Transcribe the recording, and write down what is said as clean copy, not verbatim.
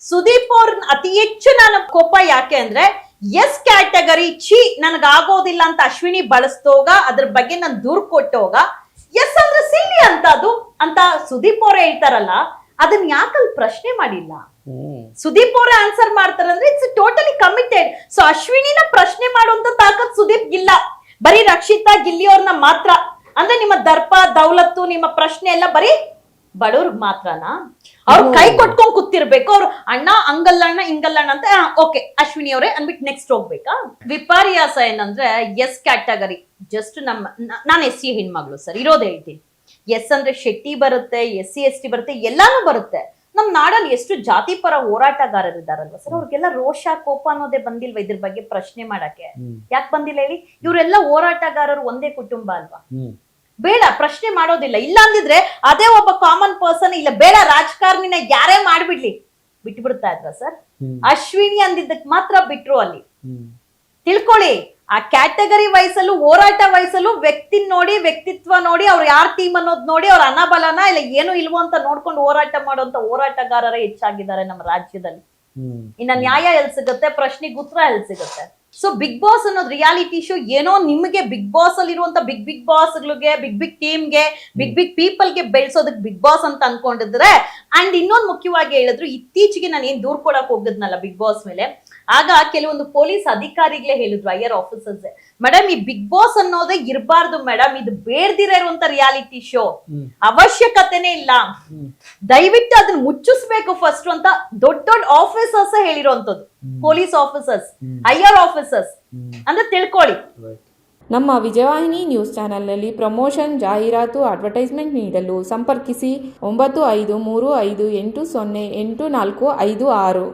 ಸುದೀಪ್ ಅವ್ರ ಅತಿ ಹೆಚ್ಚು ನಾನು ಕೋಪ ಯಾಕೆ ಅಂದ್ರೆ ಎಸ್ ಕ್ಯಾಟಗರಿ ನನಗಾಗೋದಿಲ್ಲ ಅಂತ ಅಶ್ವಿನಿ ಬಳಸ್ತೋಗ ಅದ್ರ ಬಗ್ಗೆ ನಾನು ದೂರ್ ಕೊಟ್ಟೋಗ ಎಸ್ ಅಂದ್ರೆ ಸಿಲ್ಲಿ ಅಂತ ಅದು ಅಂತ ಸುದೀಪ್ ಅವ್ರೆ ಹೇಳ್ತಾರಲ್ಲ ಅದನ್ನ ಯಾಕಲ್ಲಿ ಪ್ರಶ್ನೆ ಮಾಡಿಲ್ಲ. ಸುದೀಪ್ ಅವರೇ ಆನ್ಸರ್ ಮಾಡ್ತಾರೆ ಅಂದ್ರೆ ಇಟ್ಸ್ ಟೋಟಲಿ ಕಮಿಟೆಡ್. ಸೊ ಅಶ್ವಿನಿನ ಪ್ರಶ್ನೆ ಮಾಡುವಂತ ತಾಕತ್ ಸುದೀಪ್ ಇಲ್ಲ, ಬರೀ ರಕ್ಷಿತಾ ಗಿಲ್ಲಿ ಅವ್ರನ್ನ ಮಾತ್ರ. ಅಂದ್ರೆ ನಿಮ್ಮ ದರ್ಪ ದೌಲತ್ತು ನಿಮ್ಮ ಪ್ರಶ್ನೆ ಎಲ್ಲ ಬರೀ ಬಡವ್ರಿಗೆ ಮಾತ್ರನಾ? ಅವ್ರು ಕೈ ಕೊಟ್ಕೊಂಡ್ ಕೂತಿರ್ಬೇಕು, ಅವ್ರು ಅಣ್ಣ ಹಂಗಲ್ಲಣ್ಣ ಹಿಂಗಲ್ಲಣ್ಣ ಅಂತ ಓಕೆ ಅಶ್ವಿನಿ ಅವರೇ ಅನ್ಬಿಟ್ಟು ನೆಕ್ಸ್ಟ್ ಹೋಗ್ಬೇಕಾ? ವಿಪರ್ಯಾಸ ಏನಂದ್ರೆ ಎಸ್ ಕ್ಯಾಟಗರಿ ಜಸ್ಟ್ ನಾನು SC ಹೆಣ್ಮಗಳು ಸರ್ ಇರೋದೇ ಹೇಳ್ತೀನಿ. ಎಸ್ ಅಂದ್ರೆ ಶೆಟ್ಟಿ ಬರುತ್ತೆ, SC ST ಬರುತ್ತೆ, ಎಲ್ಲಾನು ಬರುತ್ತೆ. ನಮ್ ನಾಡಲ್ಲಿ ಎಷ್ಟು ಜಾತಿ ಪರ ಹೋರಾಟಗಾರರು ಇದಾರಲ್ವಾ ಸರ್, ಅವ್ರಿಗೆಲ್ಲ ರೋಷ ಕೋಪ ಅನ್ನೋದೇ ಬಂದಿಲ್ವಾ ಇದ್ರ ಬಗ್ಗೆ ಪ್ರಶ್ನೆ ಮಾಡಕ್ಕೆ? ಯಾಕೆ ಬಂದಿಲ್ಲ ಹೇಳಿ? ಇವರೆಲ್ಲ ಹೋರಾಟಗಾರರು ಒಂದೇ ಕುಟುಂಬ ಅಲ್ವಾ? ಬೇಡ ಪ್ರಶ್ನೆ ಮಾಡೋದಿಲ್ಲ. ಇಲ್ಲ ಅಂದಿದ್ರೆ ಅದೇ ಒಬ್ಬ ಕಾಮನ್ ಪರ್ಸನ್ ಇಲ್ಲ ಬೇಡ ರಾಜಕಾರಣಿನ ಯಾರೇ ಮಾಡ್ಬಿಡ್ಲಿ ಬಿಟ್ಬಿಡ್ತಾ ಇದ್ರ ಸರ್. ಅಶ್ವಿನಿ ಅಂದಿದ್ದಕ್ ಮಾತ್ರ ಬಿಟ್ರು ಅಲ್ಲಿ. ತಿಳ್ಕೊಳ್ಳಿ, ಆ ಕ್ಯಾಟಗರಿ ವಯಸ್ಸಲ್ಲೂ ಹೋರಾಟ ವಯಸ್ಸಲ್ಲೂ ವ್ಯಕ್ತಿ ನೋಡಿ ವ್ಯಕ್ತಿತ್ವ ನೋಡಿ ಅವ್ರು ಯಾರ್ ಟೀಮ್ ಅನ್ನೋದು ನೋಡಿ ಅವ್ರ ಅನಬಲನ ಇಲ್ಲ ಏನು ಇಲ್ವೋ ಅಂತ ನೋಡ್ಕೊಂಡು ಹೋರಾಟ ಮಾಡುವಂತ ಹೋರಾಟಗಾರರೇ ಹೆಚ್ಚಾಗಿದ್ದಾರೆ ನಮ್ಮ ರಾಜ್ಯದಲ್ಲಿ. ಇನ್ನ ನ್ಯಾಯ ಎಲ್ ಸಿಗುತ್ತೆ, ಪ್ರಶ್ನೆಗೆ ಉತ್ತರ ಎಲ್ ಸಿಗುತ್ತೆ? ಸೊ ಬಿಗ್ ಬಾಸ್ ಅನ್ನೋದು ರಿಯಾಲಿಟಿ ಶೋ ಏನೋ ನಿಮಗೆ ಬಿಗ್ ಬಾಸ್ ಅಲ್ಲಿ ಇರುವಂತ ಬಿಗ್ ಬಾಸ್ಗಳಿಗೆ ಬಿಗ್ ಟೀಮ್ಗೆ ಬಿಗ್ ಪೀಪಲ್ಗೆ ಬೆಳೆಸೋದಕ್ಕೆ ಬಿಗ್ ಬಾಸ್ ಅಂತ ಅನ್ಕೊಂಡಿದ್ರೆ. ಅಂಡ್ ಇನ್ನೊಂದು ಮುಖ್ಯವಾಗಿ ಹೇಳಿದ್ರು, ಇತ್ತೀಚೆಗೆ ನಾನು ಏನ್ ದೂರ್ ಕೊಡಕ್ ಹೋಗಿದ್ನಲ್ಲ ಬಿಗ್ ಬಾಸ್ ಮೇಲೆ, ಆಗ ಕೆಲವೊಂದು ಪೊಲೀಸ್ ಅಧಿಕಾರಿಗಳೇ ಹೇಳಿದ್ರು, ಹೈಯರ್ ಆಫೀಸರ್ಸ್, ಮೇಡಮ್ ಈ ಬಿಗ್ ಬಾಸ್ ಅನ್ನೋದೇ ಇರಬಾರ್ದು ಮೇಡಮ್, ಇದು ಬೇಡ್ದಿರ ಇರುವಂತ ರಿಯಾಲಿಟಿ ಶೋ, ಅವಶ್ಯಕತೆನೇ ಇಲ್ಲ, ದಯವಿಟ್ಟು ಅದನ್ನ ಮುಚ್ಚಿಸ್ಬೇಕು ಫಸ್ಟ್ ಅಂತ ದೊಡ್ಡ ಆಫೀಸರ್ಸ್ ಹೇಳಿರುವಂತದ್ದು. ಪೊಲೀಸ್ ಆಫೀಸರ್ಸ್, ಹೈಯರ್ ಆಫೀಸರ್ಸ್ ಅಂದ್ರೆ ತಿಳ್ಕೊಳ್ಳಿ. ನಮ್ಮ ವಿಜಯವಾಹಿನಿ ನ್ಯೂಸ್ ಚಾನೆಲ್ನಲ್ಲಿ ಪ್ರಮೋಷನ್, ಜಾಹೀರಾತು, ಅಡ್ವರ್ಟೈಸ್ಮೆಂಟ್ ನೀಡಲು ಸಂಪರ್ಕಿಸಿ 9535808456.